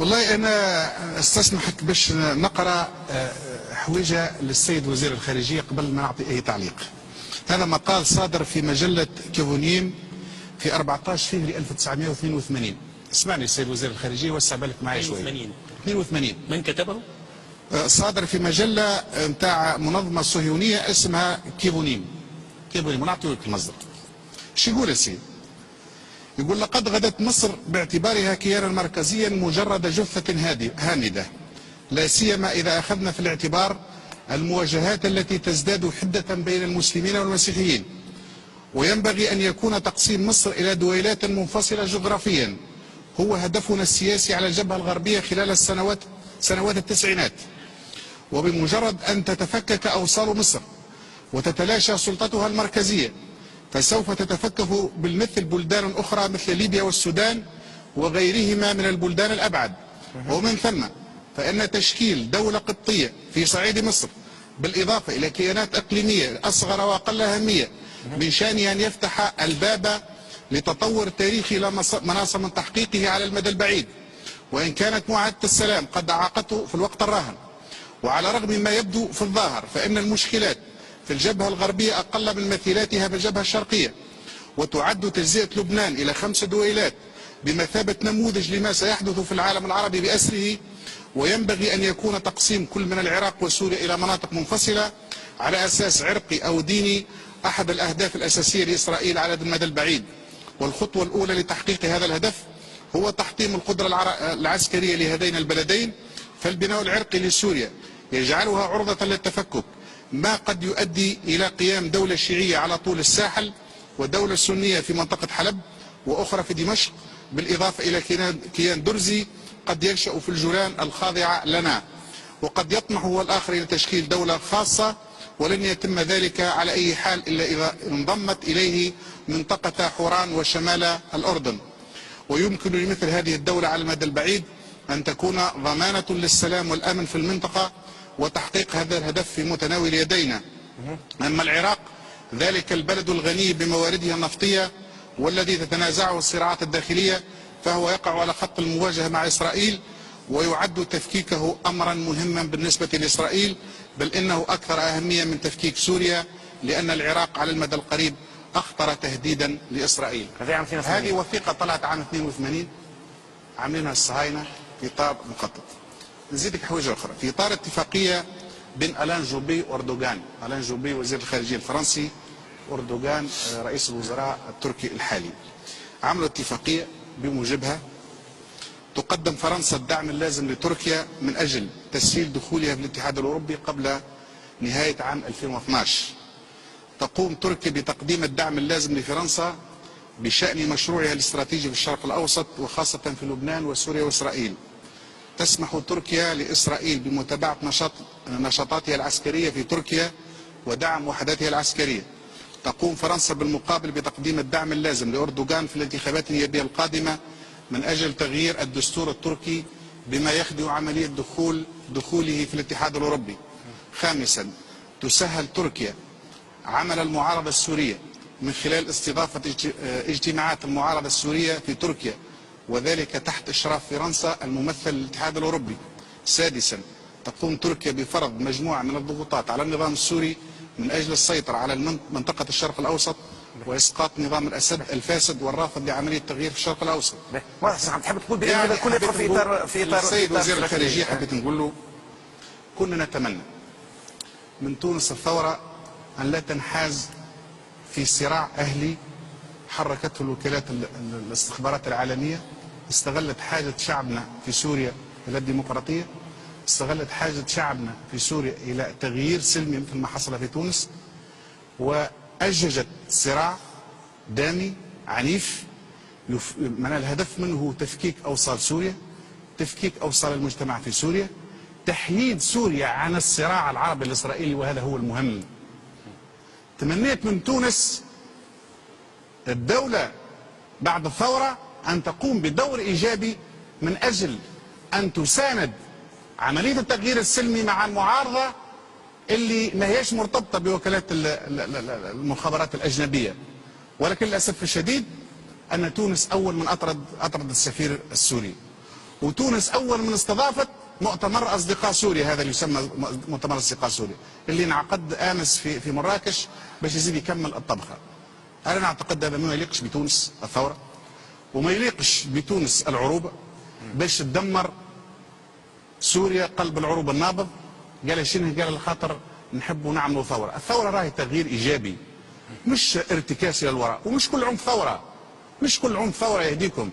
والله أنا استسمحك باش نقرأ حويجة للسيد وزير الخارجية قبل ما نعطي أي تعليق. هذا مقال صادر في مجلة كيفونيم في 14 فبراير 1982. اسمعني السيد وزير الخارجية، وسع بالك معي شوية. 82. من كتبه؟ صادر في مجلة نتاع منظمة صهيونية اسمها كيفونيم. ونعطي لك المصدر. شو يقول يا سيدي؟ يقول: لقد غدت مصر باعتبارها كيانا مركزيا مجرد جثة هامدة، لا سيما إذا أخذنا في الاعتبار المواجهات التي تزداد حدة بين المسلمين والمسيحيين. وينبغي أن يكون تقسيم مصر إلى دويلات منفصلة جغرافيا هو هدفنا السياسي على الجبهة الغربية خلال سنوات التسعينات. وبمجرد أن تتفكك أوصال مصر وتتلاشى سلطتها المركزية فسوف تتفكك بالمثل بلدان أخرى مثل ليبيا والسودان وغيرهما من البلدان الأبعد. ومن ثم فإن تشكيل دولة قبطية في صعيد مصر بالإضافة إلى كيانات إقليمية أصغر وأقل أهمية من شأنه أن يفتح الباب لتطور تاريخي لا مناص من تحقيقه على المدى البعيد. وإن كانت معاهدة السلام قد أعاقته في الوقت الراهن، وعلى رغم ما يبدو في الظاهر فإن المشكلات في الجبهة الغربية أقل من مثيلاتها في الجبهة الشرقية، وتعد تجزئة لبنان إلى 5 دويلات بمثابة نموذج لما سيحدث في العالم العربي بأسره. وينبغي أن يكون تقسيم كل من العراق وسوريا إلى مناطق منفصلة على أساس عرقي أو ديني أحد الأهداف الأساسية لإسرائيل على المدى البعيد. والخطوة الأولى لتحقيق هذا الهدف هو تحطيم القدرة العسكرية لهذين البلدين، فالبناء العرقي لسوريا يجعلها عرضة للتفكك، ما قد يؤدي إلى قيام دولة شيعية على طول الساحل ودولة سنية في منطقة حلب وأخرى في دمشق، بالإضافة إلى كيان درزي قد ينشأ في الجولان الخاضعة لنا، وقد يطمح هو الآخر إلى تشكيل دولة خاصة، ولن يتم ذلك على أي حال إلا إذا انضمت إليه منطقة حوران وشمال الأردن. ويمكن لمثل هذه الدولة على المدى البعيد أن تكون ضمانة للسلام والأمن في المنطقة وتحقيق هذا الهدف في متناول يدينا. أما العراق ذلك البلد الغني بموارده النفطية والذي تتنازعه الصراعات الداخلية فهو يقع على خط المواجهة مع إسرائيل، ويعد تفكيكه أمرا مهما بالنسبة لإسرائيل، بل إنه أكثر أهمية من تفكيك سوريا، لأن العراق على المدى القريب أخطر تهديدا لإسرائيل. هذه وثيقة طلعت عام 82 عاملينها الصهاينة في إطار مخطط. نزيدك حوجة أخرى في إطار اتفاقية بين ألان جوبي وأردوغان. ألان جوبي وزير الخارجية الفرنسي، أردوغان رئيس الوزراء التركي الحالي. عملوا اتفاقية بموجبها تقدم فرنسا الدعم اللازم لتركيا من أجل تسهيل دخولها في الاتحاد الأوروبي قبل نهاية عام 2012. تقوم تركيا بتقديم الدعم اللازم لفرنسا بشأن مشروعها الاستراتيجي في الشرق الأوسط وخاصة في لبنان وسوريا وإسرائيل. تسمح تركيا لإسرائيل بمتابعة نشاطاتها العسكرية في تركيا ودعم وحداتها العسكرية. تقوم فرنسا بالمقابل بتقديم الدعم اللازم لأردوغان في الانتخابات النيابية القادمة من أجل تغيير الدستور التركي بما يخدم عملية دخوله في الاتحاد الأوروبي. خامسا، تسهل تركيا عمل المعارضة السورية من خلال استضافة اجتماعات المعارضة السورية في تركيا، وذلك تحت إشراف فرنسا الممثل للاتحاد الأوروبي. سادسا، تقوم تركيا بفرض مجموعة من الضغوطات على النظام السوري من أجل السيطرة على منطقة الشرق الأوسط وإسقاط نظام الأسد الفاسد والرافض لعملية التغيير في الشرق الأوسط. عم تحب تقول بأن هذا كله يدخل في إطار السيد وزير الخارجية حبيت نقول له: كنا نتمنى من تونس الثورة أن لا تنحاز في صراع أهلي حركته الوكالات الاستخبارات العالمية، استغلت حاجة شعبنا في سوريا إلى الديمقراطية، استغلت حاجة شعبنا في سوريا إلى تغيير سلمي مثل ما حصل في تونس، وأججت صراع دامي عنيف من الهدف منه تفكيك أوصال سوريا، تفكيك أوصال المجتمع في سوريا، تحييد سوريا عن الصراع العربي الإسرائيلي، وهذا هو المهم. تمنيت من تونس الدولة بعد الثورة أن تقوم بدور إيجابي من أجل أن تساند عملية التغيير السلمي مع المعارضة اللي ما هيش مرتبطة بوكالات المخابرات الأجنبية. ولكن للأسف الشديد أن تونس أول من أطرد السفير السوري، وتونس اول من استضافت مؤتمر اصدقاء سوريا، هذا اللي يسمى مؤتمر اصدقاء سوريا اللي انعقد امس في مراكش باش يزيد يكمل الطبخه. انا نعتقد هذا ما يليقش بتونس الثوره، وما يليقش بتونس العروبه باش تدمر سوريا قلب العروبه النابض. قال شنو؟ قال الخاطر نحبوا نعملوا ثوره. الثوره راهي تغيير ايجابي مش ارتكاس الى الوراء، ومش كل عنف ثوره، مش كل عنف ثوره يهديكم.